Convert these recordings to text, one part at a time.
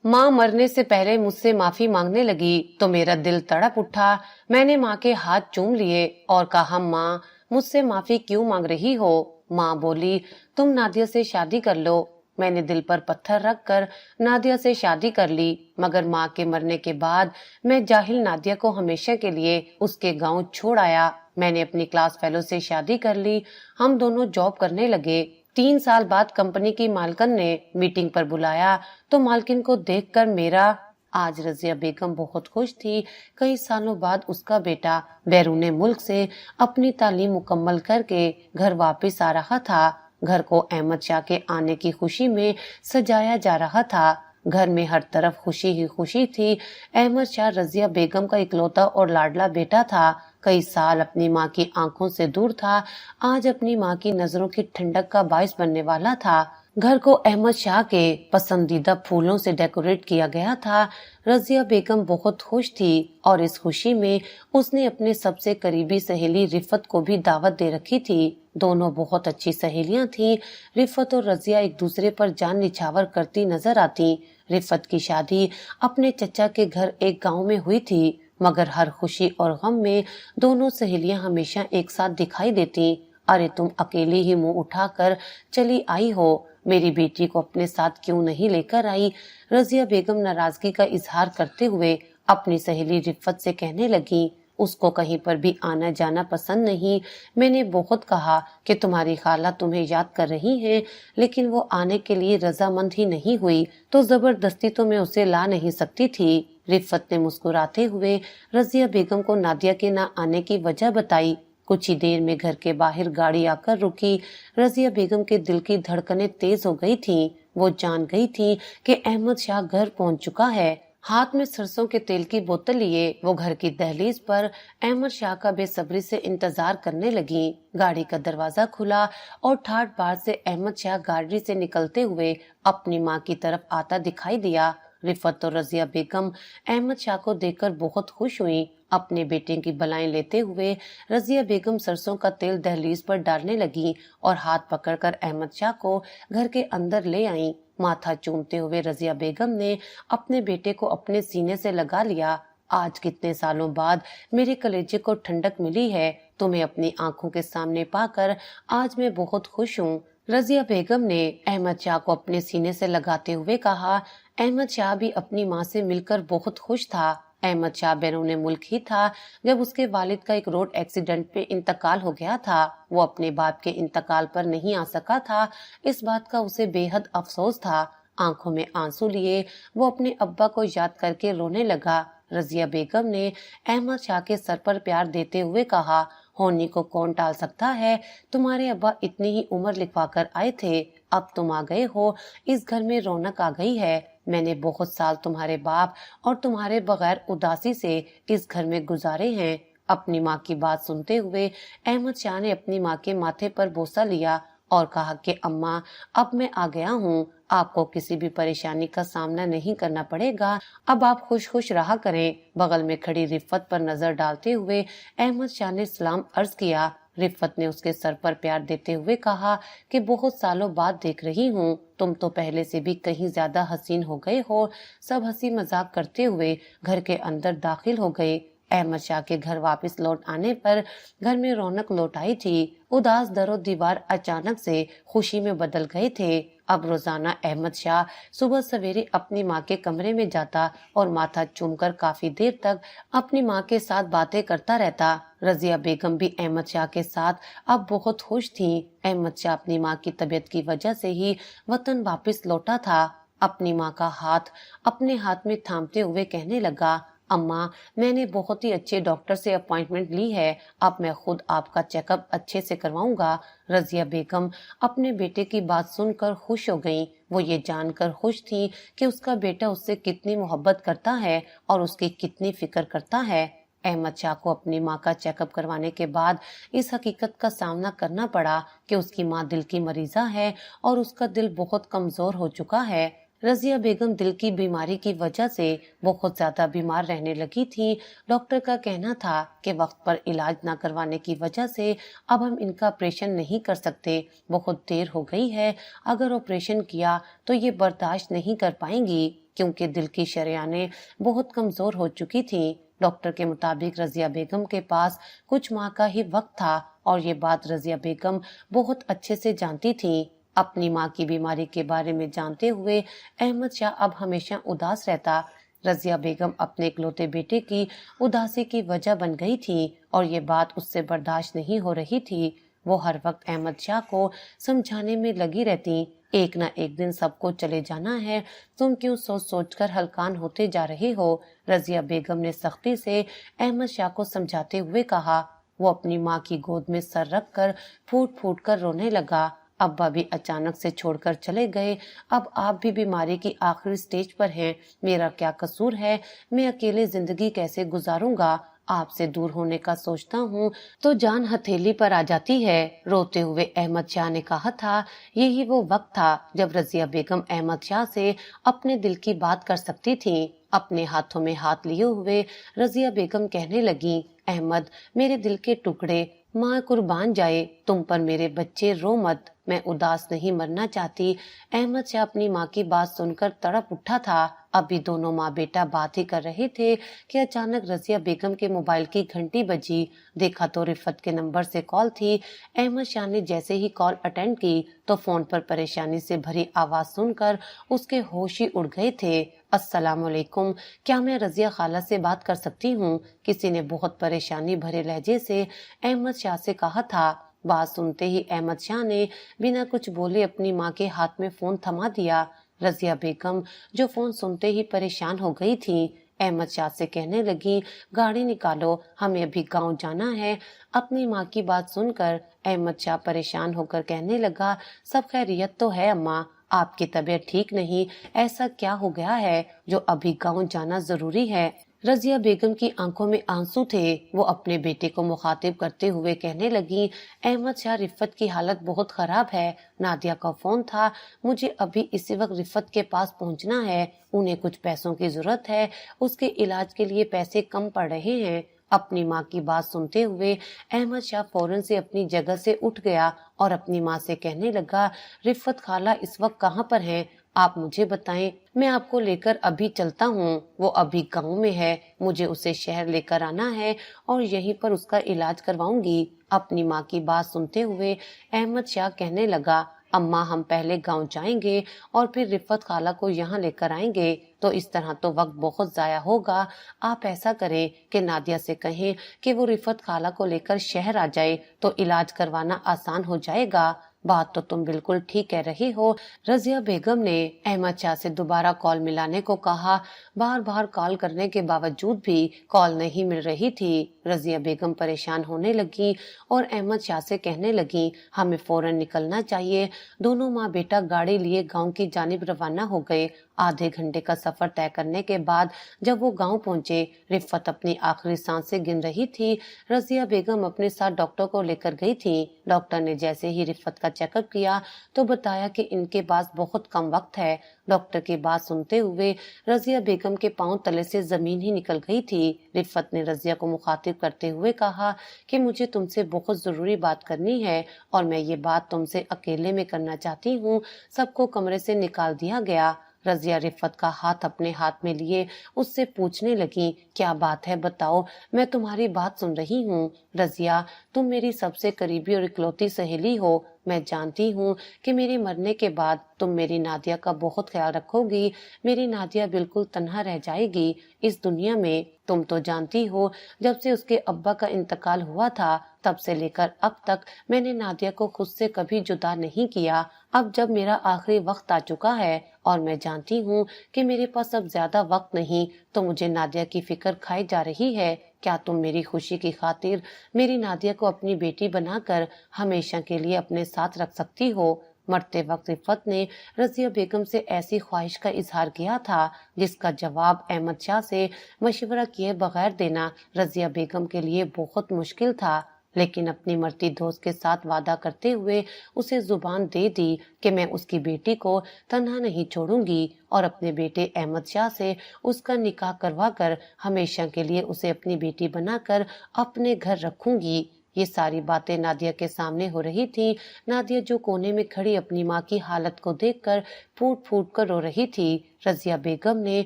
माँ मरने से पहले मुझसे माफी मांगने लगी तो मेरा दिल तड़प उठा। मैंने माँ के हाथ चूम लिए और कहा, माँ मुझसे माफी क्यों मांग रही हो? माँ बोली, तुम नादिया से शादी कर लो। मैंने दिल पर पत्थर रखकर नादिया से शादी कर ली, मगर माँ के मरने के बाद मैं जाहिल नादिया को हमेशा के लिए उसके गांव छोड़ आया। मैंने अपनी क्लास फेलो से शादी कर ली। हम दोनों जॉब करने लगे। 3 साल बाद कंपनी की मालकिन ने मीटिंग पर बुलाया तो मालकिन को देखकर मेरा आज रजिया बेगम बहुत खुश थी। कई सालों बाद उसका बेटा बैरून मुल्क से अपनी तालीम मुकम्मल करके घर वापस आ रहा था। घर को अहमद शाह के आने की खुशी में सजाया जा रहा था। घर में हर तरफ खुशी ही खुशी थी। अहमद शाह रजिया बेगम का इकलौता और लाडला बेटा था। कई साल अपनी माँ की आंखों से दूर था, आज अपनी माँ की नजरों की ठंडक का बायस बनने वाला था। घर को अहमद शाह के पसंदीदा फूलों से डेकोरेट किया गया था। रजिया बेगम बहुत खुश थी और इस खुशी में उसने अपने सबसे करीबी सहेली रिफत को भी दावत दे रखी थी। दोनों बहुत अच्छी सहेलियां थीं। रिफत और रजिया एक दूसरे पर जान निछावर करती नजर आती। रिफत की शादी अपने चचा के घर एक गांव में हुई थी, मगर हर खुशी और गम में दोनों सहेलियां हमेशा एक साथ दिखाई देती। अरे तुम अकेली ही मुंह उठाकर चली आई हो, मेरी बेटी को अपने साथ क्यों नहीं लेकर आई? रजिया बेगम नाराजगी का इजहार करते हुए अपनी सहेली रिफत से कहने लगी, उसको कहीं पर भी आना जाना पसंद नहीं। मैंने बहुत कहा कि तुम्हारी खाला तुम्हें याद कर रही हैं, लेकिन वो आने के लिए रजामंद ही नहीं हुई, तो जबरदस्ती तो मैं उसे ला नहीं सकती थी। रिफत ने मुस्कुराते हुए रजिया बेगम को नादिया के ना आने की वजह बताई। कुछ ही देर में घर के बाहर गाड़ी आकर रुकी। रजिया बेगम के दिल की धड़कनें तेज हो गई थीं। वो जान गई थी कि अहमद शाह घर पहुंच चुका है। हाथ में सरसों के तेल की बोतल लिए वो घर की दहलीज पर अहमद शाह का बेसब्री से इंतजार करने लगी। गाड़ी का दरवाजा खुला और ठाठ बाट से अहमद शाह गाड़ी से निकलते हुए अपनी माँ की तरफ आता दिखाई दिया। रिफत और रजिया बेगम अहमद शाह को देखकर बहुत खुश हुई। अपने बेटे की बलाएं लेते हुए रजिया बेगम सरसों का तेल दहलीज पर डालने लगी और हाथ पकड़कर अहमद शाह को घर के अंदर ले आई। माथा चूमते हुए रजिया बेगम ने अपने बेटे को अपने सीने से लगा लिया। आज कितने सालों बाद मेरे कलेजे को ठंडक मिली है, तुम्हें अपनी आंखों के सामने पाकर आज मैं बहुत खुश हूँ। रजिया बेगम ने अहमद शाह को अपने सीने से लगाते हुए कहा। अहमद शाह भी अपनी माँ से मिलकर बहुत खुश था। अहमद शाह बैरून मुल्क ही था जब उसके वालिद का एक रोड एक्सीडेंट में इंतकाल हो गया था। वो अपने बाप के इंतकाल पर नहीं आ सका था, इस बात का उसे बेहद अफसोस था। आंखों में आंसू लिए वो अपने अब्बा को याद करके रोने लगा। रजिया बेगम ने अहमद शाह के सर पर प्यार देते हुए कहा, होनी को कौन टाल सकता है? तुम्हारे अब्बा इतनी ही उम्र लिखवा कर आए थे, अब तुम आ गए हो, इस घर में रौनक आ गई है। मैंने बहुत साल तुम्हारे बाप और तुम्हारे बगैर उदासी से इस घर में गुजारे हैं। अपनी माँ की बात सुनते हुए अहमद शाह ने अपनी माँ के माथे पर बोसा लिया और कहा कि अम्मा, अब मैं आ गया हूँ, आपको किसी भी परेशानी का सामना नहीं करना पड़ेगा, अब आप खुश खुश रहा करें। बगल में खड़ी रिफत पर नजर डालते हुए अहमद शाह ने सलाम अर्ज किया। रिफत ने उसके सर पर प्यार देते हुए कहा कि बहुत सालों बाद देख रही हूँ, तुम तो पहले से भी कहीं ज्यादा हसीन हो गए हो। सब हंसी मजाक करते हुए घर के अंदर दाखिल हो गए। अहमद शाह के घर वापस लौट आने पर घर में रौनक लौट आई थी। उदास दरो दीवार अचानक से खुशी में बदल गए थे। अब रोजाना अहमद शाह सुबह सवेरे अपनी माँ के कमरे में जाता और माथा चूमकर काफी देर तक अपनी माँ के साथ बातें करता रहता। रजिया बेगम भी अहमद शाह के साथ अब बहुत खुश थी। अहमद शाह अपनी माँ की तबीयत की वजह से ही वतन वापस लौटा था। अपनी माँ का हाथ अपने हाथ में थामते हुए कहने लगा, अम्मा, मैंने बहुत ही अच्छे डॉक्टर से अपॉइंटमेंट ली है, अब मैं खुद आपका चेकअप अच्छे से करवाऊंगा। रजिया बेगम अपने बेटे की बात सुनकर खुश हो गईं। वो ये जानकर खुश थी कि उसका बेटा उससे कितनी मोहब्बत करता है और उसकी कितनी फिक्र करता है। अहमद शाह को अपनी माँ का चेकअप करवाने के बाद इस हकीकत का सामना करना पड़ा कि उसकी माँ दिल की मरीजा है और उसका दिल बहुत कमजोर हो चुका है। रजिया बेगम दिल की बीमारी की वजह से बहुत ज्यादा बीमार रहने लगी थी। डॉक्टर का कहना था कि वक्त पर इलाज न करवाने की वजह से अब हम इनका ऑपरेशन नहीं कर सकते, बहुत देर हो गई है। अगर ऑपरेशन किया तो ये बर्दाश्त नहीं कर पाएंगी क्योंकि दिल की शरेयानें बहुत कमजोर हो चुकी थी। डॉक्टर के मुताबिक रजिया बेगम के पास कुछ माह का ही वक्त था और ये बात रजिया बेगम बहुत अच्छे से जानती थी। अपनी माँ की बीमारी के बारे में जानते हुए अहमद शाह अब हमेशा उदास रहता। रजिया बेगम अपने इकलौते बेटे की उदासी की वजह बन गई थी और ये बात उससे बर्दाश्त नहीं हो रही थी। वो हर वक्त अहमद शाह को समझाने में लगी रहती, एक ना एक दिन सबको चले जाना है, तुम क्यों सोच सोच कर हलकान होते जा रहे हो। रजिया बेगम ने सख्ती से अहमद शाह को समझाते हुए कहा। वो अपनी माँ की गोद में सर रख कर फूट फूट कर रोने लगा। अब्बा भी अचानक से छोड़कर चले गए। अब आप भी बीमारी की आखिरी स्टेज पर हैं। मेरा क्या कसूर है? मैं अकेले जिंदगी कैसे गुजारूंगा? आपसे दूर होने का सोचता हूँ तो जान हथेली पर आ जाती है। रोते हुए अहमद शाह ने कहा था, यही वो वक्त था जब रजिया बेगम अहमद शाह से अपने दिल की बात कर सकती थी। अपने हाथों में हाथ लिए हुए रजिया बेगम कहने लगी, अहमद मेरे दिल के टुकड़े, माँ कुर्बान जाए तुम पर मेरे बच्चे, रो मत, मैं उदास नहीं मरना चाहती। अहमद शाह अपनी माँ की बात सुनकर तड़प उठा था। अभी दोनों माँ बेटा बात ही कर रहे थे कि अचानक रजिया बेगम के मोबाइल की घंटी बजी। देखा तो रिफत के नंबर से कॉल थी। अहमद शाह ने जैसे ही कॉल अटेंड की तो फोन पर परेशानी से भरी आवाज सुनकर उसके होश ही उड़ गए थे। अस्सलाम वालेकुम, क्या मैं रजिया खाला से बात कर सकती हूँ? किसी ने बहुत परेशानी भरे लहजे से अहमद शाह से कहा था। बात सुनते ही अहमद शाह ने बिना कुछ बोले अपनी माँ के हाथ में फोन थमा दिया। रजिया बेगम जो फोन सुनते ही परेशान हो गई थी, अहमद शाह से कहने लगी, गाड़ी निकालो, हमें अभी गांव जाना है। अपनी माँ की बात सुनकर अहमद शाह परेशान होकर कहने लगा, सब खैरियत तो है अम्मा, आपकी तबीयत ठीक नहीं, ऐसा क्या हो गया है जो अभी गांव जाना जरूरी है? रजिया बेगम की आंखों में आंसू थे। वो अपने बेटे को मुखातिब करते हुए कहने लगी, अहमद शाह रिफत की हालत बहुत खराब है, नादिया का फोन था, मुझे अभी इसी वक्त रिफत के पास पहुंचना है, उन्हें कुछ पैसों की जरूरत है, उसके इलाज के लिए पैसे कम पड़ रहे हैं। अपनी माँ की बात सुनते हुए अहमद शाह फौरन से अपनी जगह से उठ गया और अपनी माँ से कहने लगा, रिफत खाला इस वक्त कहाँ पर है? आप मुझे बताएं, मैं आपको लेकर अभी चलता हूँ। वो अभी गांव में है, मुझे उसे शहर लेकर आना है और यहीं पर उसका इलाज करवाऊंगी। अपनी माँ की बात सुनते हुए अहमद शाह कहने लगा, अम्मा हम पहले गांव जाएंगे और फिर रिफत खाला को यहाँ लेकर आएंगे, तो इस तरह तो वक्त बहुत जाया होगा। आप ऐसा करें कि नादिया से कहें कि वो रिफत खाला को लेकर शहर आ जाए तो इलाज करवाना आसान हो जाएगा। बात तो तुम बिल्कुल ठीक कह रही हो। रजिया बेगम ने अहमद शाह से दोबारा कॉल मिलाने को कहा। बार बार कॉल करने के बावजूद भी कॉल नहीं मिल रही थी। रजिया बेगम परेशान होने लगी और अहमद शाह से कहने लगी, हमें फौरन निकलना चाहिए। दोनों माँ बेटा गाड़ी लिए गांव की जानिब रवाना हो गए। आधे घंटे का सफर तय करने के बाद जब वो गांव पहुंचे, रिफत अपनी आखिरी सांसें गिन रही थी। रजिया बेगम अपने साथ डॉक्टर को लेकर गई थी। डॉक्टर ने जैसे ही रिफत का चेकअप किया तो बताया कि इनके पास बहुत कम वक्त है। डॉक्टर की बात सुनते हुए रजिया बेगम के पांव तले से जमीन ही निकल गई थी। रिफत ने रजिया को मुखातिब करते हुए कहा कि मुझे तुमसे बहुत जरूरी बात करनी है और मैं ये बात तुमसे अकेले में करना चाहती हूँ। सबको कमरे से निकाल दिया गया। रजिया रिफत का हाथ अपने हाथ में लिए उससे पूछने लगी, क्या बात है बताओ, मैं तुम्हारी बात सुन रही हूँ। रजिया, तुम मेरी सबसे करीबी और इकलौती सहेली हो। मैं जानती हूँ कि मेरे मरने के बाद तुम मेरी नादिया का बहुत ख्याल रखोगी। मेरी नादिया बिल्कुल तन्हा रह जाएगी इस दुनिया में। तुम तो जानती हो, जब से उसके अब्बा का इंतकाल हुआ था तब से लेकर अब तक मैंने नादिया को खुद से कभी जुदा नहीं किया। अब जब मेरा आखिरी वक्त आ चुका है और मैं जानती हूँ कि मेरे पास अब ज्यादा वक्त नहीं, तो मुझे नादिया की फिक्र खाई जा रही है। क्या तुम मेरी खुशी की खातिर मेरी नादिया को अपनी बेटी बनाकर हमेशा के लिए अपने साथ रख सकती हो? मरते वक्त रिफत ने रजिया बेगम से ऐसी ख्वाहिश का इजहार किया था जिसका जवाब अहमद शाह से मशवरा किए बगैर देना रजिया बेगम के लिए बहुत मुश्किल था। لیکن اپنی مرتی دوست کے ساتھ وعدہ کرتے ہوئے اسے زبان دے دی کہ میں اس کی بیٹی کو تنہا نہیں چھوڑوں گی اور اپنے بیٹے احمد شاہ سے اس کا نکاح کروا کر ہمیشہ کے لیے اسے اپنی بیٹی بنا کر اپنے گھر رکھوں گی۔ یہ ساری باتیں نادیہ کے سامنے ہو رہی تھی۔ نادیہ جو کونے میں کھڑی اپنی ماں کی حالت کو دیکھ کر پھوٹ پھوٹ کر رو رہی تھی، رضیہ بیگم نے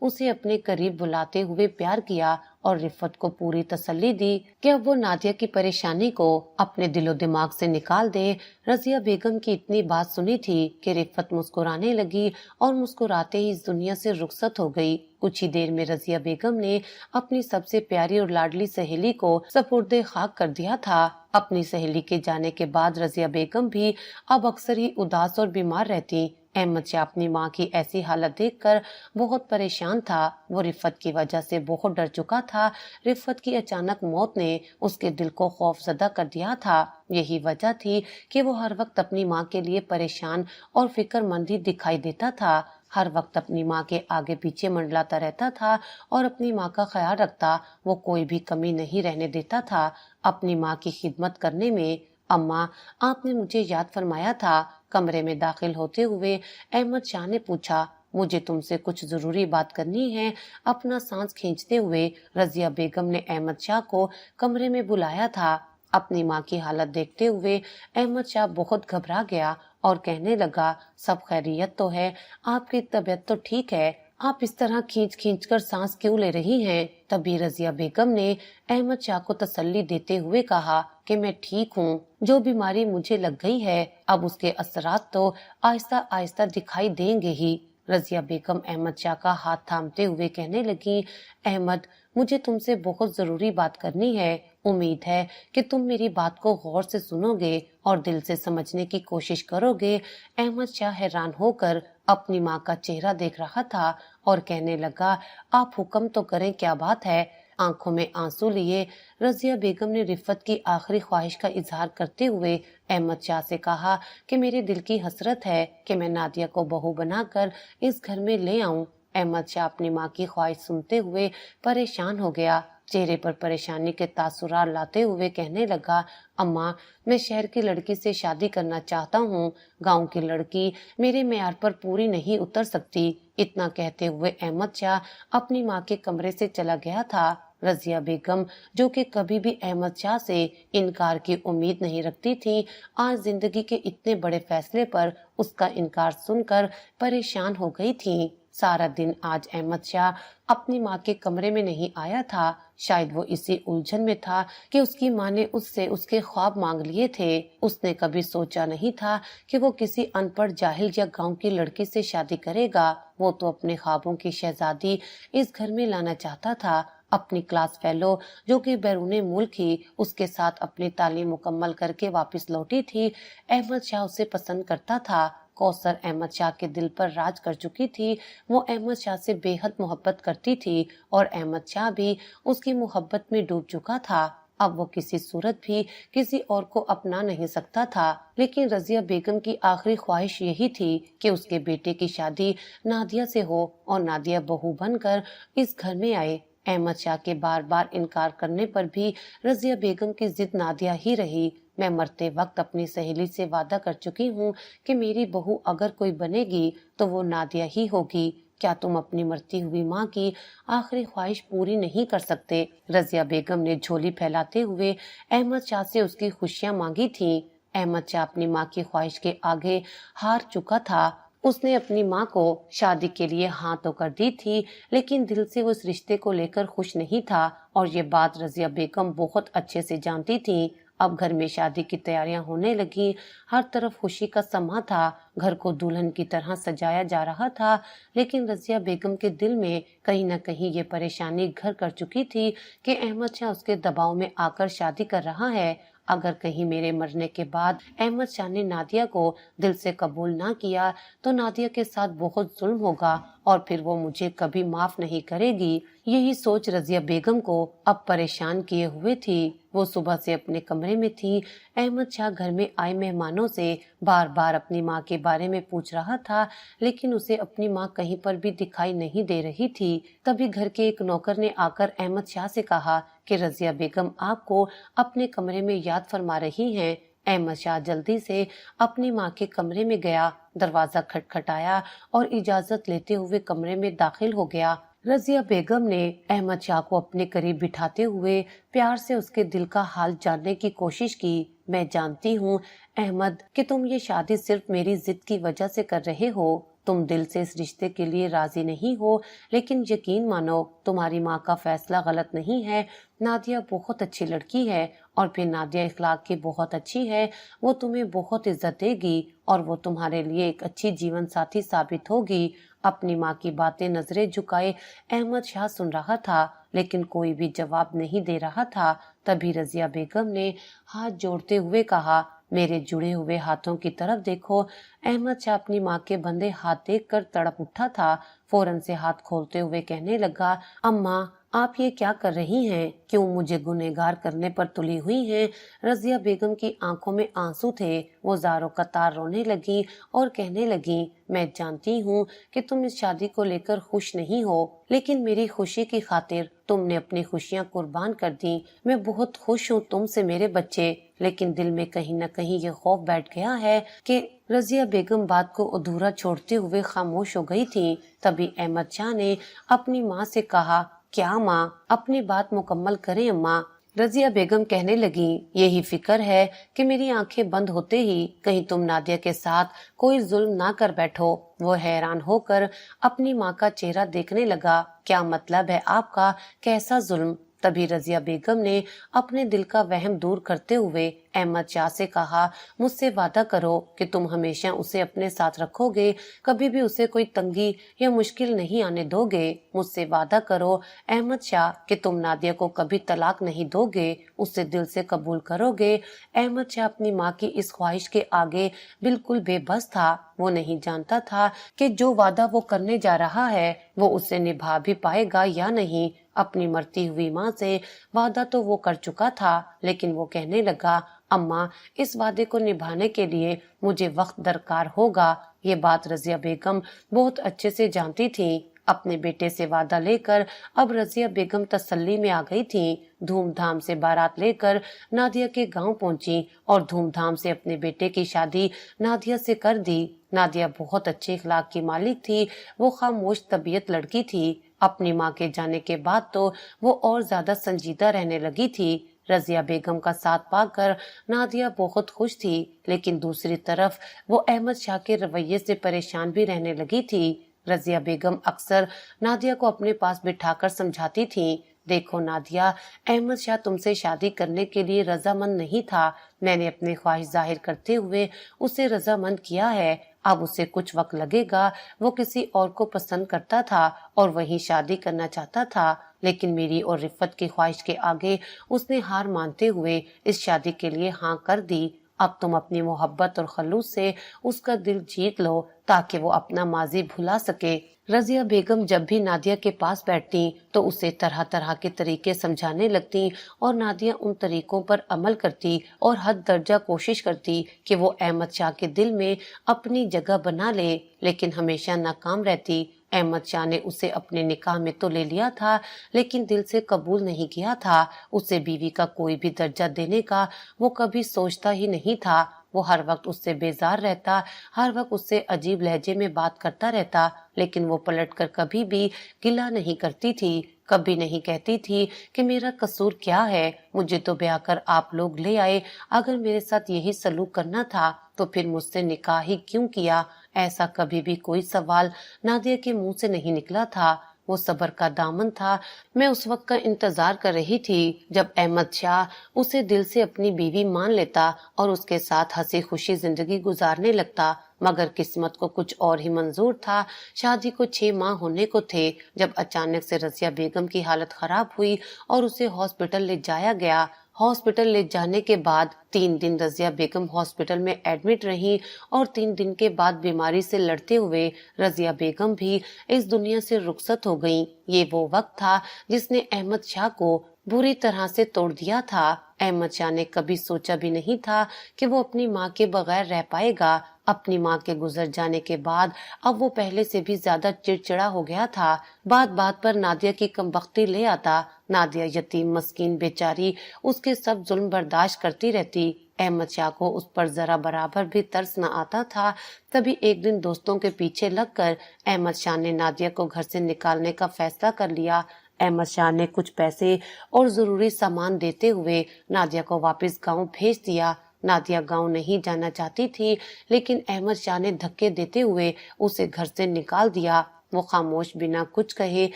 اسے اپنے قریب بلاتے ہوئے پیار کیا اور رفت کو پوری تسلی دی کہ اب وہ نادیہ کی پریشانی کو اپنے دل و دماغ سے نکال دے۔ رضیہ بیگم کی اتنی بات سنی تھی کہ رفت مسکرانے لگی اور مسکراتے ہی اس دنیا سے رخصت ہو گئی۔ کچھ ہی دیر میں رضیہ بیگم نے اپنی سب سے پیاری اور لاڈلی سہیلی کو سپرد خاک کر دیا تھا۔ اپنی سہیلی کے جانے کے بعد رضیہ بیگم بھی اب اکثر ہی اداس اور بیمار رہتی۔ احمد شاہ اپنی ماں کی ایسی حالت دیکھ کر بہت پریشان تھا۔ وہ رفت کی وجہ سے بہت ڈر چکا تھا۔ رفت کی اچانک موت نے اس کے دل کو خوف زدہ کر دیا تھا۔ یہی وجہ تھی کہ وہ ہر وقت اپنی ماں کے لیے پریشان اور فکر مند ہی دکھائی دیتا تھا۔ ہر وقت اپنی ماں کے آگے پیچھے منڈلاتا رہتا تھا اور اپنی ماں کا خیال رکھتا۔ وہ کوئی بھی کمی نہیں رہنے دیتا تھا اپنی ماں کی خدمت کرنے میں۔ اماں، آپ نے مجھے یاد فرمایا تھا۔ کمرے میں داخل ہوتے ہوئے احمد شاہ نے پوچھا۔ مجھے تم سے کچھ ضروری بات کرنی ہے۔ اپنا سانس کھینچتے ہوئے رضیہ بیگم نے احمد شاہ کو کمرے میں بلایا تھا۔ اپنی ماں کی حالت دیکھتے ہوئے احمد شاہ بہت گھبرا گیا اور کہنے لگا، سب خیریت تو ہے؟ آپ کی طبیعت تو ٹھیک ہے؟ آپ اس طرح کھینچ کھینچ کر سانس کیوں لے رہی ہیں؟ تبھی رضیہ بیگم نے احمد شاہ کو تسلی دیتے ہوئے کہا کہ میں ٹھیک ہوں۔ جو بیماری مجھے لگ گئی ہے اب اس کے اثرات تو آہستہ آہستہ دکھائی دیں گے ہی۔ رضیہ بیگم احمد شاہ کا ہاتھ تھامتے ہوئے کہنے لگی، احمد، مجھے تم سے بہت ضروری بات کرنی ہے۔ امید ہے کہ تم میری بات کو غور سے سنو گے اور دل سے سمجھنے کی کوشش کرو گے۔ احمد شاہ حیران ہو کر اپنی ماں کا چہرہ دیکھ رہا تھا اور کہنے لگا، آپ حکم تو کریں، کیا بات ہے؟ آنکھوں میں آنسو لیے رضیہ بیگم نے رفت کی آخری خواہش کا اظہار کرتے ہوئے احمد شاہ سے کہا کہ میرے دل کی حسرت ہے کہ میں نادیہ کو بہو بنا کر اس گھر میں لے آؤں۔ احمد شاہ اپنی ماں کی خواہش سنتے ہوئے پریشان ہو گیا۔ چہرے پر پریشانی کے تاثرات لاتے ہوئے کہنے لگا، اماں، میں شہر کی لڑکی سے شادی کرنا چاہتا ہوں۔ گاؤں کی لڑکی میرے معیار پر پوری نہیں اتر سکتی۔ اتنا کہتے ہوئے احمد شاہ اپنی ماں کے کمرے سے چلا گیا تھا۔ رضیہ بیگم، جو کہ کبھی بھی احمد شاہ سے انکار کی امید نہیں رکھتی تھی، آج زندگی کے اتنے بڑے فیصلے پر اس کا انکار سن کر پریشان ہو گئی تھی۔ سارا دن آج احمد شاہ اپنی ماں کے کمرے میں نہیں آیا تھا۔ شاید وہ اسی الجھن میں تھا کہ اس کی ماں نے اس سے اس کے خواب مانگ لیے تھے۔ اس نے کبھی سوچا نہیں تھا کہ وہ کسی ان پڑھ جاہل یا گاؤں کی لڑکی سے شادی کرے گا۔ وہ تو اپنے خوابوں کی شہزادی اس گھر میں لانا چاہتا تھا۔ اپنی کلاس فیلو جو کہ بیرون ملک ہی اس کے ساتھ اپنی تعلیم مکمل کر کے واپس لوٹی تھی، احمد شاہ اسے پسند کرتا تھا۔ کوثر احمد شاہ کے دل پر راج کر چکی تھی۔ وہ احمد شاہ سے بے حد محبت کرتی تھی اور احمد شاہ بھی اس کی محبت میں ڈوب چکا تھا۔ اب وہ کسی صورت بھی کسی اور کو اپنا نہیں سکتا تھا، لیکن رضیہ بیگم کی آخری خواہش یہی تھی کہ اس کے بیٹے کی شادی نادیہ سے ہو اور نادیہ بہو بن کر اس گھر میں آئے۔ احمد شاہ کے بار بار انکار کرنے پر بھی رضیہ بیگم کی ضد نادیہ ہی رہی۔ میں مرتے وقت اپنی سہیلی سے وعدہ کر چکی ہوں کہ میری بہو اگر کوئی بنے گی تو وہ نادیہ ہی ہوگی۔ کیا تم اپنی مرتی ہوئی ماں کی آخری خواہش پوری نہیں کر سکتے؟ رضیہ بیگم نے جھولی پھیلاتے ہوئے احمد شاہ سے اس کی خوشیاں مانگی تھیں۔ احمد شاہ اپنی ماں کی خواہش کے آگے ہار چکا تھا۔ اس نے اپنی ماں کو شادی کے لیے ہاں تو کر دی تھی، لیکن دل سے وہ اس رشتے کو لے کر خوش نہیں تھا اور یہ بات رضیہ بیگم بہت اچھے سے جانتی تھی۔ اب گھر میں شادی کی تیاریاں ہونے لگی۔ ہر طرف خوشی کا سما تھا۔ گھر کو دلہن کی طرح سجایا جا رہا تھا، لیکن رضیہ بیگم کے دل میں کہیں نہ کہیں یہ پریشانی گھر کر چکی تھی کہ احمد شاہ اس کے دباؤ میں آ کر شادی کر رہا ہے۔ اگر کہیں میرے مرنے کے بعد احمد شاہ نے نادیہ کو دل سے قبول نہ کیا تو نادیہ کے ساتھ بہت ظلم ہوگا اور پھر وہ مجھے کبھی معاف نہیں کرے گی۔ یہی سوچ رضیہ بیگم کو اب پریشان کیے ہوئے تھی۔ وہ صبح سے اپنے کمرے میں تھی۔ احمد شاہ گھر میں آئے مہمانوں سے بار بار اپنی ماں کے بارے میں پوچھ رہا تھا، لیکن اسے اپنی ماں کہیں پر بھی دکھائی نہیں دے رہی تھی۔ تبھی گھر کے ایک نوکر نے آ کر احمد شاہ سے کہا کہ رضیہ بیگم آپ کو اپنے کمرے میں یاد فرما رہی ہیں۔ احمد شاہ جلدی سے اپنی ماں کے کمرے میں گیا، دروازہ کھٹکھٹایا اور اجازت لیتے ہوئے کمرے میں داخل ہو گیا۔ رضیہ بیگم نے احمد شاہ کو اپنے قریب بٹھاتے ہوئے پیار سے اس کے دل کا حال جاننے کی کوشش کی۔ میں جانتی ہوں احمد کہ تم یہ شادی صرف میری ضد کی وجہ سے کر رہے ہو۔ تم دل سے اس رشتے کے لیے راضی نہیں ہو، لیکن یقین مانو تمہاری ماں کا فیصلہ غلط نہیں ہے۔ نادیہ بہت اچھی لڑکی ہے، اور پھر نادیہ اخلاق کی بہت اچھی ہے۔ وہ تمہیں بہت عزت دے گی اور وہ تمہارے لیے ایک اچھی جیون ساتھی ثابت ہوگی۔ اپنی ماں کی باتیں نظریں جھکائے احمد شاہ سن رہا تھا، لیکن کوئی بھی جواب نہیں دے رہا تھا۔ تبھی رضیہ بیگم نے ہاتھ جوڑتے ہوئے کہا، میرے جڑے ہوئے ہاتھوں کی طرف دیکھو۔ احمد شاہ اپنی ماں کے بندھے ہاتھ دیکھ کر تڑپ اٹھا تھا۔ فوراً سے ہاتھ کھولتے ہوئے کہنے لگا، اماں آپ یہ کیا کر رہی ہیں؟ کیوں مجھے گنہگار کرنے پر تلی ہوئی ہیں؟ رضیہ بیگم کی آنکھوں میں آنسو تھے۔ وہ زاروں قطار رونے لگی اور کہنے لگی، میں جانتی ہوں کہ تم اس شادی کو لے کر خوش نہیں ہو، لیکن میری خوشی کی خاطر تم نے اپنی خوشیاں قربان کر دی۔ میں بہت خوش ہوں تم سے میرے بچے، لیکن دل میں کہیں نہ کہیں یہ خوف بیٹھ گیا ہے کہ رضیہ بیگم بات کو ادھورا چھوڑتے ہوئے خاموش ہو گئی تھی۔ تبھی احمد شاہ نے اپنی ماں سے کہا، کیا ماں؟ اپنی بات مکمل کریں اماں۔ رضیہ بیگم کہنے لگی، یہی فکر ہے کہ میری آنکھیں بند ہوتے ہی کہیں تم نادیہ کے ساتھ کوئی ظلم نہ کر بیٹھو۔ وہ حیران ہو کر اپنی ماں کا چہرہ دیکھنے لگا، کیا مطلب ہے آپ کا؟ کیسا ظلم؟ تبھی رضیہ بیگم نے اپنے دل کا وہم دور کرتے ہوئے احمد شاہ سے کہا، مجھ سے وعدہ کرو کہ تم ہمیشہ اسے اپنے ساتھ رکھو گے، کبھی بھی اسے کوئی تنگی یا مشکل نہیں آنے دو گے۔ مجھ سے وعدہ کرو احمد شاہ کہ تم نادیہ کو کبھی طلاق نہیں دو گے، اسے دل سے قبول کرو گے۔ احمد شاہ اپنی ماں کی اس خواہش کے آگے بالکل بے بس تھا۔ وہ نہیں جانتا تھا کہ جو وعدہ وہ کرنے جا رہا ہے وہ اسے نبھا بھی پائے گا یا نہیں۔ اپنی مرتی ہوئی ماں سے وعدہ تو وہ کر چکا تھا، لیکن وہ کہنے لگا، اماں اس وعدے کو نبھانے کے لیے مجھے وقت درکار ہوگا۔ یہ بات رضیہ بیگم بہت اچھے سے جانتی تھی۔ اپنے بیٹے سے وعدہ لے کر اب رضیہ بیگم تسلی میں آ گئی تھی۔ دھوم دھام سے بارات لے کر نادیہ کے گاؤں پہنچی اور دھوم دھام سے اپنے بیٹے کی شادی نادیہ سے کر دی۔ نادیہ بہت اچھے اخلاق کی مالک تھی۔ وہ خاموش طبیعت لڑکی تھی۔ اپنی ماں کے جانے کے بعد تو وہ اور زیادہ سنجیدہ رہنے لگی تھی۔ رضیہ بیگم کا ساتھ پا کر نادیہ بہت خوش تھی، لیکن دوسری طرف وہ احمد شاہ کے رویے سے پریشان بھی رہنے لگی تھی۔ رضیہ بیگم اکثر نادیہ کو اپنے پاس بٹھا کر سمجھاتی تھی، دیکھو نادیہ، احمد شاہ تم سے شادی کرنے کے لیے رضامند نہیں تھا۔ میں نے اپنی خواہش ظاہر کرتے ہوئے اسے رضامند کیا ہے۔ اب اسے کچھ وقت لگے گا۔ وہ کسی اور کو پسند کرتا تھا اور وہی شادی کرنا چاہتا تھا، لیکن میری اور رفت کی خواہش کے آگے اس نے ہار مانتے ہوئے اس شادی کے لیے ہاں کر دی۔ اب تم اپنی محبت اور خلوص سے اس کا دل جیت لو تاکہ وہ اپنا ماضی بھلا سکے۔ رضیہ بیگم جب بھی نادیہ کے پاس بیٹھتی تو اسے طرح طرح کے طریقے سمجھانے لگتی اور نادیہ ان طریقوں پر عمل کرتی اور حد درجہ کوشش کرتی کہ وہ احمد شاہ کے دل میں اپنی جگہ بنا لے، لیکن ہمیشہ ناکام رہتی۔ احمد شاہ نے اسے اپنے نکاح میں تو لے لیا تھا، لیکن دل سے قبول نہیں کیا تھا۔ اسے بیوی کا کوئی بھی درجہ دینے کا وہ کبھی سوچتا ہی نہیں تھا۔ وہ ہر وقت اس سے بیزار رہتا، ہر وقت اس سے عجیب لہجے میں بات کرتا رہتا، لیکن وہ پلٹ کر کبھی بھی گلہ نہیں کرتی تھی، کبھی نہیں کہتی تھی کہ میرا قصور کیا ہے، مجھے تو بیاہ کر آپ لوگ لے آئے، اگر میرے ساتھ یہی سلوک کرنا تھا تو پھر مجھ سے نکاح ہی کیوں کیا۔ ایسا کبھی بھی کوئی سوال نادیہ کے منہ سے نہیں نکلا تھا۔ وہ صبر کا دامن تھا۔ میں اس وقت کا انتظار کر رہی تھی جب احمد شاہ اسے دل سے اپنی بیوی مان لیتا اور اس کے ساتھ ہنسی خوشی زندگی گزارنے لگتا، مگر قسمت کو کچھ اور ہی منظور تھا۔ شادی کو 6 ماہ ہونے کو تھے جب اچانک سے رضیہ بیگم کی حالت خراب ہوئی اور اسے ہاسپٹل لے جایا گیا۔ हॉस्पिटल ले जाने के बाद 3 दिन रजिया बेगम हॉस्पिटल में एडमिट रहीं और 3 दिन के बाद बीमारी से लड़ते हुए रजिया बेगम भी इस दुनिया से रुखसत हो गईं। ये वो वक्त था जिसने अहमद शाह को बुरी तरह से तोड़ दिया था। अहमद शाह ने कभी सोचा भी नहीं था कि वो अपनी माँ के बगैर रह पाएगा। अपनी माँ के गुजर जाने के बाद अब वो पहले से भी ज्यादा चिड़चिड़ा हो गया था। बात बात पर नादिया की कमबख्ती ले आता। नादिया यतीम मस्कीन बेचारी उसके सब जुल्म बर्दाश्त करती रहती। अहमद शाह को उस पर जरा बराबर भी तरस न आता था। तभी एक दिन दोस्तों के पीछे लगकर अहमद शाह ने नादिया को घर से निकालने का फैसला कर लिया। अहमद शाह ने कुछ पैसे और जरूरी सामान देते हुए नादिया को वापस गांव भेज दिया। नादिया गांव नहीं जाना चाहती थी, लेकिन अहमद शाह ने धक्के देते हुए उसे घर से निकाल दिया। वो खामोश बिना कुछ कहे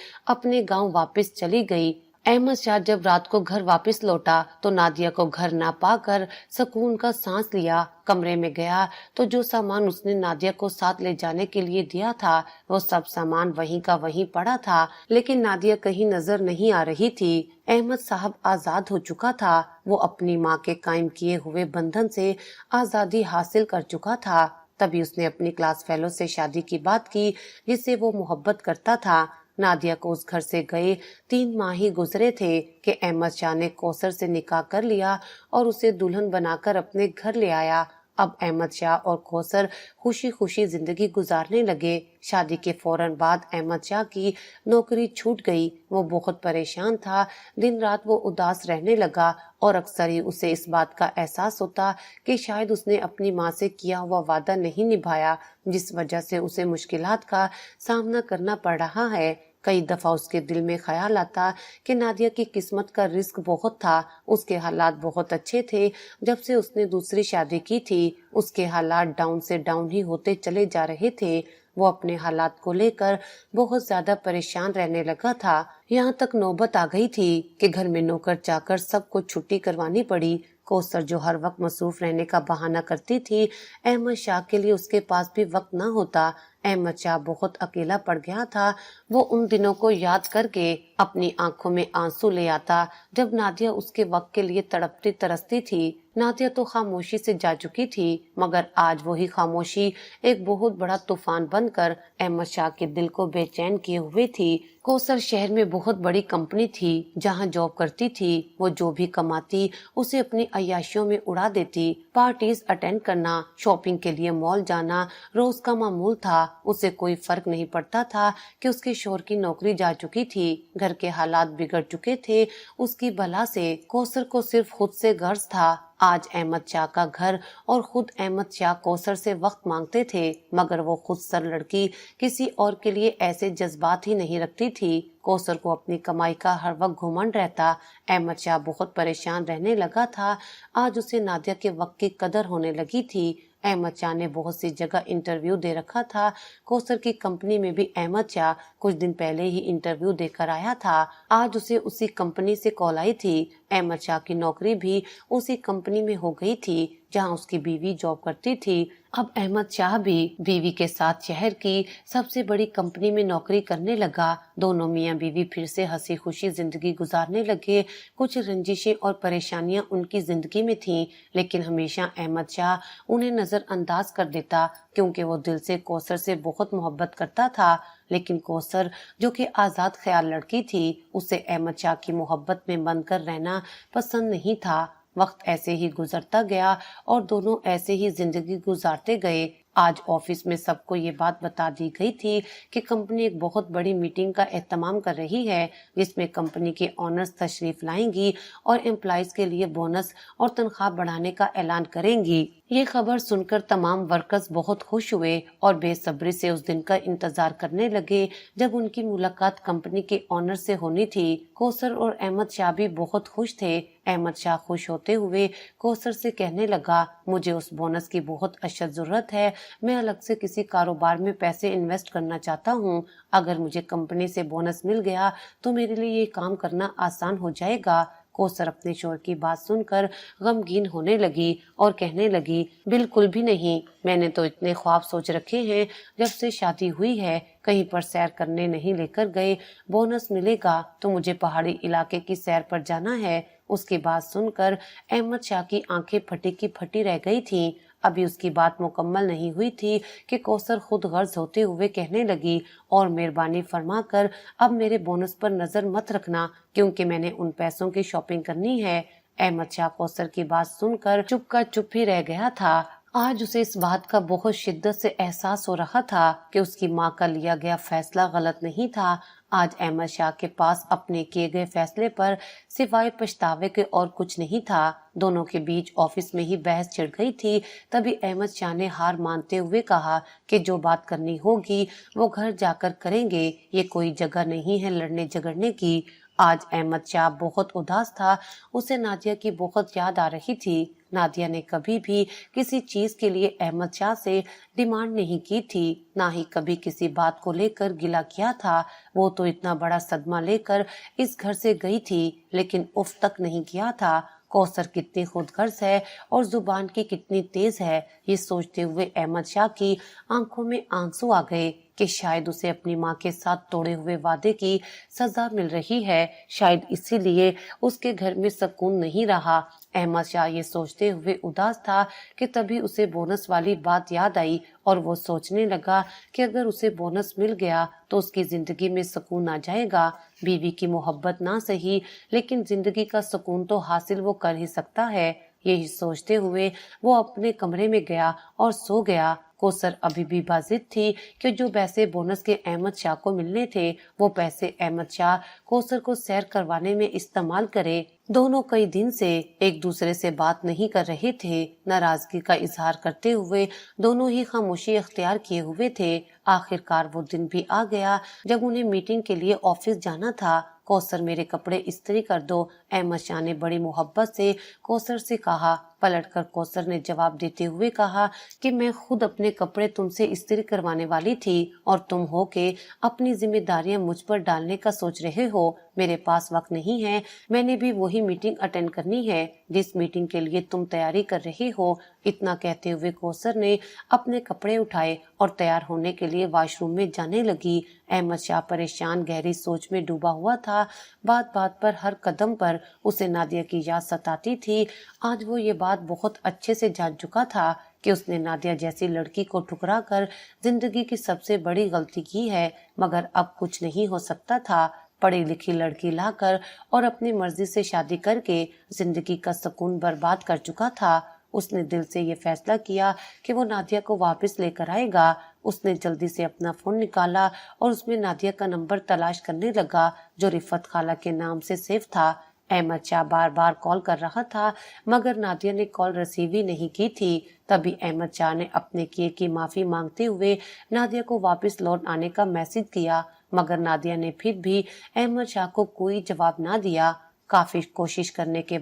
अपने गांव वापस चली गई। अहमद शाह जब रात को घर वापस लौटा तो नादिया को घर ना पाकर सुकून का सांस लिया। कमरे में गया तो जो सामान उसने नादिया को साथ ले जाने के लिए दिया था वो सब सामान वहीं का वहीं पड़ा था, लेकिन नादिया कहीं नजर नहीं आ रही थी। अहमद साहब आजाद हो चुका था। वो अपनी माँ के कायम किए हुए बंधन से आजादी हासिल कर चुका था। तभी उसने अपनी क्लास फेलो से शादी की बात की जिससे वो मोहब्बत करता था। नादिया को उस घर से गए 3 माह ही गुजरे थे कि अहमद शाह ने कौसर से निकाह कर लिया और उसे दुल्हन बनाकर अपने घर ले आया। अब अहमद शाह और कौसर खुशी खुशी जिंदगी गुजारने लगे। शादी के फौरन बाद अहमद शाह की नौकरी छूट गई। वो बहुत परेशान था। दिन रात वो उदास रहने लगा और अक्सर ही उसे इस बात का एहसास होता कि शायद उसने अपनी माँ से किया हुआ वादा नहीं निभाया, जिस वजह से उसे मुश्किलात का सामना करना पड़ रहा है। कई दफा उसके दिल में ख्याल आता कि नादिया की किस्मत का रिस्क बहुत था। उसके हालात बहुत अच्छे थे। जब से उसने दूसरी शादी की थी उसके हालात डाउन से डाउन ही होते चले जा रहे थे। वो अपने हालात को लेकर बहुत ज्यादा परेशान रहने लगा था। यहाँ तक नौबत आ गई थी कि घर में नौकर चाकर सबको छुट्टी करवानी पड़ी। कौसर जो हर वक्त मसरूफ रहने का बहाना करती थी, अहमद शाह के लिए उसके पास भी वक्त न होता। अहमद शाह बहुत अकेला पड़ गया था। वो उन दिनों को याद करके अपनी आंखों में आंसू ले आता जब नादिया उसके वक्त के लिए तड़पती तरसती थी। नादिया तो खामोशी से जा चुकी थी, मगर आज वही खामोशी एक बहुत बड़ा तूफान बनकर अहमद शाह के दिल को बेचैन किए हुए थी। कौसर शहर में बहुत बड़ी कंपनी थी जहां जॉब करती थी। वो जो भी कमाती उसे अपनी अय्याशियों में उड़ा देती। पार्टीज अटेंड करना, शॉपिंग के लिए मॉल जाना रोज का मामूल था। उसे कोई फर्क नहीं पड़ता था कि उसके शोहर की नौकरी जा चुकी थी, घर के हालात बिगड़ चुके थे उसकी बला से। कौसर को सिर्फ खुद से गर्ज था। आज अहमद शाह का घर और खुद अहमद शाह कौसर से वक्त मांगते थे, मगर वो खुद सर लड़की किसी और के लिए ऐसे जज्बात ही नहीं रखती थी। कौसर को अपनी कमाई का हर वक्त घुमंड रहता। अहमद शाह बहुत परेशान रहने लगा था। आज उसे नादिया के वक्त की कदर होने लगी थी। अहमद शाह ने बहुत सी जगह इंटरव्यू दे रखा था। कौसर की कंपनी में भी अहमद शाह कुछ दिन पहले ही इंटरव्यू देकर आया था। आज उसे उसी कंपनी से कॉल आई थी। अहमद शाह की नौकरी भी उसी कंपनी में हो गई थी जहां उसकी बीवी जॉब करती थी। अब अहमद शाह भी बीवी के साथ शहर की सबसे बड़ी कंपनी में नौकरी करने लगा। दोनों मियां बीवी फिर से हंसी खुशी जिंदगी गुजारने लगे। कुछ रंजिशें और परेशानियां उनकी जिंदगी में थीं, लेकिन हमेशा अहमद शाह उन्हें नजरअंदाज कर देता क्योंकि वो दिल से कौसर से बहुत मोहब्बत करता था। लेकिन कौसर जो कि आजाद ख्याल लड़की थी, उसे अहमद शाह की मोहब्बत में बंद कर रहना पसंद नहीं था। वक्त ऐसे ही गुजरता गया और दोनों ऐसे ही जिंदगी गुजारते गए। आज ऑफिस में सबको ये बात बता दी गई थी कि कंपनी एक बहुत बड़ी मीटिंग का एहतमाम कर रही है, जिसमें कंपनी के ऑनर्स तशरीफ लाएंगी और एम्प्लॉइज के लिए बोनस और तनख्वाह बढ़ाने का ऐलान करेंगी। ये खबर सुनकर तमाम वर्कर्स बहुत खुश हुए और बेसब्री से उस दिन का इंतजार करने लगे जब उनकी मुलाकात कंपनी के ऑनर से होनी थी। कौसर और अहमद शाह भी बहुत खुश थे। अहमद शाह खुश होते हुए कौसर से कहने लगा, मुझे उस बोनस की बहुत अशद जरूरत है। मैं अलग से किसी कारोबार में पैसे इन्वेस्ट करना चाहता हूँ। अगर मुझे कंपनी से बोनस मिल गया तो मेरे लिए ये काम करना आसान हो जाएगा। कौसर अपने शोहर की बात सुनकर गमगीन होने लगी और कहने लगी, बिल्कुल भी नहीं। मैंने तो इतने ख्वाब सोच रखे हैं जब से शादी हुई है। कहीं पर सैर करने नहीं लेकर गए। बोनस मिलेगा तो मुझे पहाड़ी इलाके की सैर पर जाना है। اس کی بات سن کر احمد شاہ کی آنکھیں پھٹی کی پھٹی رہ گئی تھیں۔ ابھی اس کی بات مکمل نہیں ہوئی تھی کہ کوثر خود غرض ہوتے ہوئے کہنے لگی، اور مہربانی فرما کر اب میرے بونس پر نظر مت رکھنا، کیونکہ میں نے ان پیسوں کی شاپنگ کرنی ہے۔ احمد شاہ کوثر کی بات سن کر چپ کا چپ ہی رہ گیا تھا۔ آج اسے اس بات کا بہت شدت سے احساس ہو رہا تھا کہ اس کی ماں کا لیا گیا فیصلہ غلط نہیں تھا۔ آج احمد شاہ کے پاس اپنے کیے گئے فیصلے پر سوائے پچھتاوے کے اور کچھ نہیں تھا۔ دونوں کے بیچ آفس میں ہی بحث چھڑ گئی تھی۔ تبھی احمد شاہ نے ہار مانتے ہوئے کہا کہ جو بات کرنی ہوگی وہ گھر جا کر کریں گے، یہ کوئی جگہ نہیں ہے لڑنے جھگڑنے کی۔ آج احمد شاہ بہت اداس تھا، اسے نادیہ کی بہت یاد آ رہی تھی۔ نادیہ نے کبھی بھی کسی چیز کے لیے احمد شاہ سے ڈیمانڈ نہیں کی تھی، نہ ہی کبھی کسی بات کو لے کر گلہ کیا تھا۔ وہ تو اتنا بڑا صدمہ لے کر اس گھر سے گئی تھی، لیکن اف تک نہیں کیا تھا۔ کوثر کتنی خود غرض ہے اور زبان کی کتنی تیز ہے، یہ سوچتے ہوئے احمد شاہ کی آنکھوں میں آنسو آ گئے کہ شاید اسے اپنی ماں کے ساتھ توڑے ہوئے وعدے کی سزا مل رہی ہے، شاید اسی لیے اس کے گھر میں سکون نہیں رہا۔ احمد شاہ یہ سوچتے ہوئے اداس تھا کہ تبھی اسے بونس والی بات یاد آئی، اور وہ سوچنے لگا کہ اگر اسے بونس مل گیا تو اس کی زندگی میں سکون آ جائے گا۔ بیوی کی محبت نہ سہی، لیکن زندگی کا سکون تو حاصل وہ کر ہی سکتا ہے۔ یہی سوچتے ہوئے وہ اپنے کمرے میں گیا اور سو گیا۔ کوثر ابھی بھی بازد تھی کہ جو پیسے بونس کے احمد شاہ کو ملنے تھے وہ پیسے احمد شاہ کوثر کو سیر کروانے میں استعمال کرے۔ دونوں کئی دن سے ایک دوسرے سے بات نہیں کر رہے تھے، ناراضگی کا اظہار کرتے ہوئے دونوں ہی خاموشی اختیار کیے ہوئے تھے۔ آخر کار وہ دن بھی آ گیا جب انہیں میٹنگ کے لیے آفس جانا تھا۔ کوثر میرے کپڑے استری کر دو، احمد شاہ نے بڑی محبت سے کوثر سے کہا۔ پلٹ کر کوثر نے جواب دیتے ہوئے کہا کہ میں خود اپنے کپڑے تم سے استری کروانے والی تھی، اور تم ہو کہ اپنی ذمہ داریاں مجھ پر ڈالنے کا سوچ رہے ہو۔ میرے پاس وقت نہیں ہے، میں نے بھی وہی میٹنگ اٹینڈ کرنی ہے جس میٹنگ کے لیے تم تیاری کر رہے ہو۔ اتنا کہتے ہوئے کوثر نے اپنے کپڑے اٹھائے اور تیار ہونے کے لیے واش روم میں جانے لگی۔ احمد شاہ پریشان گہری سوچ میں ڈوبا ہوا تھا۔ بات بات پر ہر قدم پر اسے نادیہ کی یاد ستاتی تھی۔ آج وہ یہ بات بہت اچھے سے جان چکا تھا کہ اس نے نادیہ جیسی لڑکی کو ٹھکرا کر زندگی کی سب سے بڑی غلطی کی ہے، مگر اب کچھ نہیں ہو سکتا تھا۔ پڑھی لکھی لڑکی لا کر اور اپنی مرضی سے شادی کر کے زندگی کا سکون برباد کر چکا تھا۔ اس نے دل سے یہ فیصلہ کیا کہ وہ نادیہ کو واپس لے کر آئے گا۔ اس نے جلدی سے اپنا فون نکالا اور اس میں نادیہ کا نمبر تلاش کرنے لگا جو رفت خالہ کے نام سے سیو تھا۔ احمد شاہ بار بار کال کر رہا تھا مگر نادیہ نے کال ریسیو ہی نہیں کی تھی۔ تبھی احمد شاہ نے اپنے کیے کی معافی مانگتے ہوئے نادیہ کو واپس لوٹ آنے کا میسج کیا، مگر نادیہ نے پھر بھی احمد شاہ کو کوئی جواب نہ دیا۔ کافی کوشش کرنے کے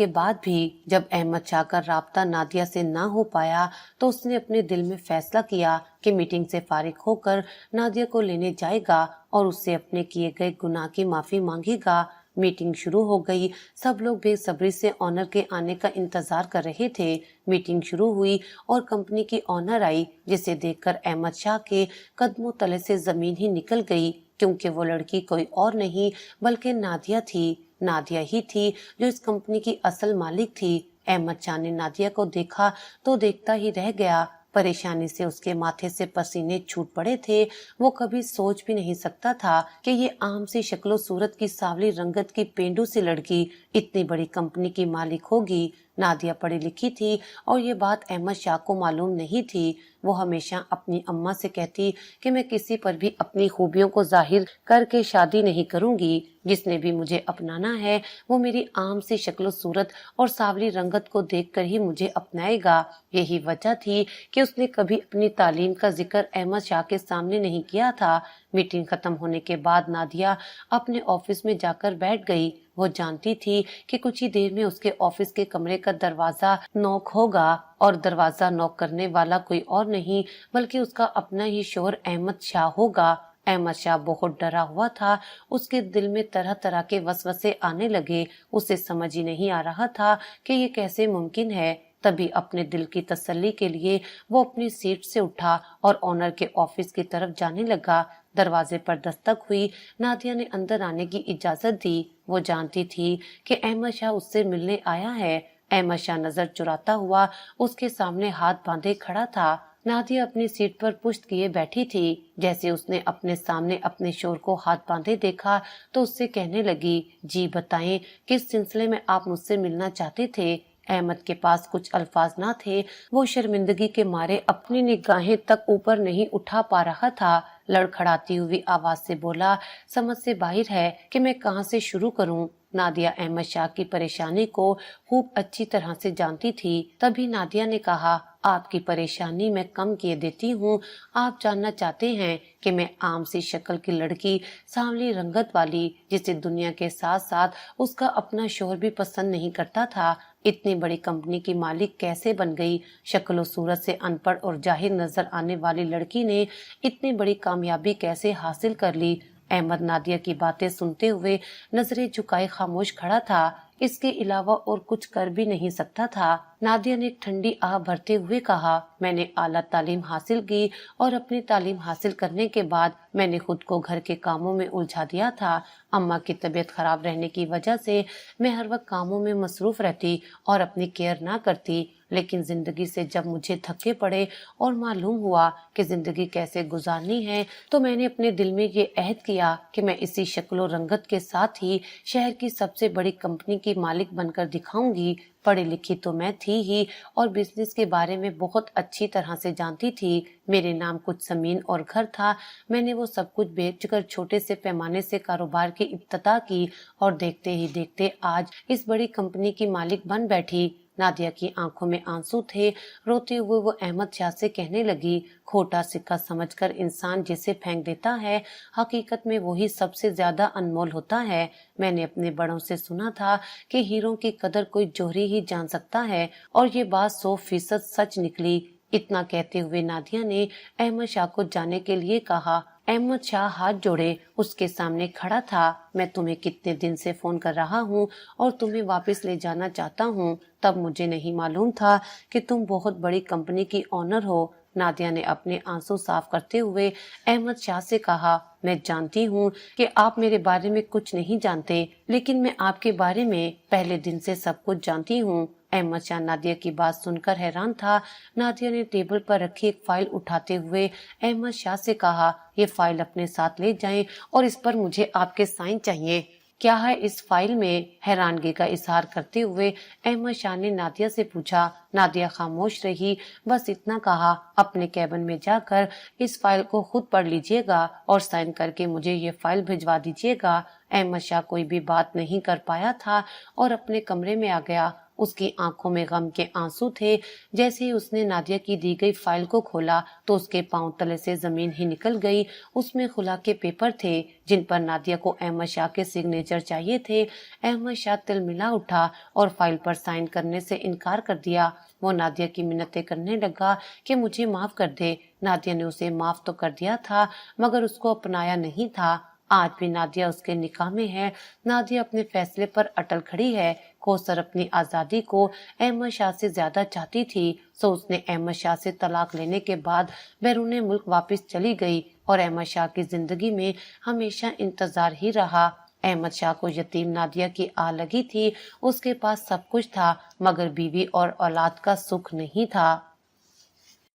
بعد بھی جب احمد شاہ کا رابطہ نادیہ سے نہ ہو پایا تو اس نے اپنے دل میں فیصلہ کیا کہ میٹنگ سے فارغ ہو کر نادیہ کو لینے جائے گا اور اس سے اپنے کیے گئے گناہ کی معافی مانگے گا۔ میٹنگ شروع ہو گئی، سب لوگ بے صبری سے آنر کے آنے کا انتظار کر رہے تھے۔ میٹنگ شروع ہوئی اور کمپنی کی آنر آئی، جسے دیکھ کر احمد شاہ کے قدموں تلے سے زمین ہی نکل گئی، کیونکہ وہ لڑکی کوئی اور نہیں بلکہ نادیہ تھی۔ نادیہ ہی تھی جو اس کمپنی کی اصل مالک تھی۔ احمد شاہ نے نادیہ کو دیکھا تو دیکھتا ہی رہ گیا۔ پریشانی سے اس کے ماتھے سے پسینے چھوٹ پڑے تھے۔ وہ کبھی سوچ بھی نہیں سکتا تھا کہ یہ عام سی شکل و صورت کی سانولی رنگت کی پینڈو سی لڑکی اتنی بڑی کمپنی کی مالک ہوگی۔ نادیہ پڑھی لکھی تھی اور یہ بات احمد شاہ کو معلوم نہیں تھی۔ وہ ہمیشہ اپنی اماں سے کہتی کہ میں کسی پر بھی اپنی خوبیوں کو ظاہر کر کے شادی نہیں کروں گی، جس نے بھی مجھے اپنانا ہے وہ میری عام سی شکل و صورت اور سانولی رنگت کو دیکھ کر ہی مجھے اپنائے گا۔ یہی وجہ تھی کہ اس نے کبھی اپنی تعلیم کا ذکر احمد شاہ کے سامنے نہیں کیا تھا۔ میٹنگ ختم ہونے کے بعد نادیہ اپنے آفس میں جا کر بیٹھ گئی۔ وہ جانتی تھی کہ کچھ ہی دیر میں اس کے آفس کے کمرے کا دروازہ نوک ہوگا، اور دروازہ نوک کرنے والا کوئی اور نہیں بلکہ اس کا اپنا ہی شوہر احمد شاہ ہوگا۔ احمد شاہ بہت ڈرا ہوا تھا، اس کے دل میں طرح طرح کے وسوسے آنے لگے۔ اسے سمجھ ہی نہیں آ رہا تھا کہ یہ کیسے ممکن ہے۔ تبھی اپنے دل کی تسلی کے لیے وہ اپنی سیٹ سے اٹھا اور آنر کے آفس کی طرف جانے لگا۔ दरवाजे पर दस्तक हुई। नादिया ने अंदर आने की इजाजत दी। वो जानती थी कि अहमद शाह उससे मिलने आया है। अहमद शाह नजर चुराता हुआ उसके सामने हाथ बांधे खड़ा था। नादिया अपनी सीट पर पुश्त किए बैठी थी। जैसे उसने अपने सामने अपने शोर को हाथ बांधे देखा तो उससे कहने लगी, जी बताएं, किस सिलसिले में आप मुझसे मिलना चाहते थे? अहमद के पास कुछ अल्फाज ना थे। वो शर्मिंदगी के मारे अपनी निगाहें तक ऊपर नहीं उठा पा रहा था। लड़खड़ाती हुई आवाज से बोला, समझ से बाहर है कि मैं कहाँ से शुरू करूं। नादिया अहमद शाह की परेशानी को खूब अच्छी तरह से जानती थी। तभी नादिया ने कहा, आपकी परेशानी मैं कम किए देती हूँ। आप जानना चाहते हैं कि मैं आम सी शक्ल की लड़की, सांवली रंगत वाली, जिसे दुनिया के साथ साथ उसका अपना शोहर भी पसंद नहीं करता था, इतनी बड़ी कंपनी की मालिक कैसे बन गई? शक्ल सूरत से अनपढ़ और जाहिर नजर आने वाली लड़की ने इतनी बड़ी कामयाबी कैसे हासिल कर ली? अहमद नादिया की बातें सुनते हुए नजरें झुकाए खामोश खड़ा था। इसके अलावा और कुछ कर भी नहीं सकता था। नादिया ने एक ठंडी आह भरते हुए कहा, मैंने आला तालीम हासिल की और अपनी तालीम हासिल करने के बाद मैंने खुद को घर के कामों में उलझा दिया था। अम्मा की तबीयत खराब रहने की वजह से मैं हर वक्त कामों में मसरूफ रहती और अपनी केयर ना करती। लेकिन जिंदगी से जब मुझे धक्के पड़े और मालूम हुआ कि जिंदगी कैसे गुजारनी है, तो मैंने अपने दिल में ये अहद किया कि मैं इसी शक्लो रंगत के साथ ही शहर की सबसे बड़ी कंपनी की मालिक बनकर दिखाऊंगी। पढ़ी लिखी तो मैं थी ही और बिजनेस के बारे में बहुत अच्छी तरह से जानती थी। मेरे नाम कुछ जमीन और घर था। मैंने वो सब कुछ बेचकर छोटे से पैमाने से कारोबार की इब्तिदा की और देखते ही देखते आज इस बड़ी कंपनी की मालिक बन बैठी। नादिया की आंखों में आंसू थे। रोते हुए वो अहमद शाह से कहने लगी, खोटा सिक्का समझकर इंसान जिसे फेंक देता है, हकीकत में वही सबसे ज्यादा अनमोल होता है। मैंने अपने बड़ों से सुना था कि हीरों की कदर कोई जोहरी ही जान सकता है, और ये बात 100% सच निकली। इतना कहते हुए नादिया ने अहमद शाह को जाने के लिए कहा। अहमद शाह हाथ जोड़े उसके सामने खड़ा था। मैं तुम्हें कितने दिन से फोन कर रहा हूँ और तुम्हें वापस ले जाना चाहता हूँ। तब मुझे नहीं मालूम था कि तुम बहुत बड़ी कंपनी की ऑनर हो। नादिया ने अपने आंसू साफ करते हुए अहमद शाह से कहा, मैं जानती हूँ कि आप मेरे बारे में कुछ नहीं जानते, लेकिन मैं आपके बारे में पहले दिन से सब कुछ जानती हूँ। अहमद शाह नादिया की बात सुनकर हैरान था। नादिया ने टेबल पर रखी एक फाइल उठाते हुए अहमद शाह से कहा, ये फाइल अपने साथ ले जाएं और इस पर मुझे आपके साइन चाहिए। क्या है इस फाइल में? हैरानगी का इजहार करते हुए अहमद शाह ने नादिया से पूछा। नादिया खामोश रही। बस इतना कहा, अपने कैबिन में जाकर इस फाइल को खुद पढ़ लीजिएगा और साइन करके मुझे ये फाइल भिजवा दीजिएगा। अहमद शाह कोई भी बात नहीं कर पाया था और अपने कमरे में आ गया। उसकी आंखों में गम के आंसू थे। जैसे ही उसने नादिया की दी गई फाइल को खोला तो उसके पांव तले से जमीन ही निकल गई। उसमें खुला के पेपर थे जिन पर नादिया को अहमद शाह के सिग्नेचर चाहिए थे। अहमद शाह तिलमिला उठा और फाइल पर साइन करने से इनकार कर दिया। वो नादिया की मिन्नतें करने लगा कि मुझे माफ कर दे। नादिया ने उसे माफ तो कर दिया था मगर उसको अपनाया नहीं था। आज भी नादिया उसके निकाह में है। नादिया अपने फैसले पर अटल खड़ी है। कौसर अपनी आजादी को अहमद शाह से ज्यादा चाहती थी, सो उसने अहमद शाह से तलाक लेने के बाद बैरूने मुल्क वापस चली गई और अहमद शाह की जिंदगी में हमेशा इंतजार ही रहा। अहमद शाह को यतीम नादिया की आ लगी थी। उसके पास सब कुछ था मगर बीवी और औलाद का सुख नहीं था।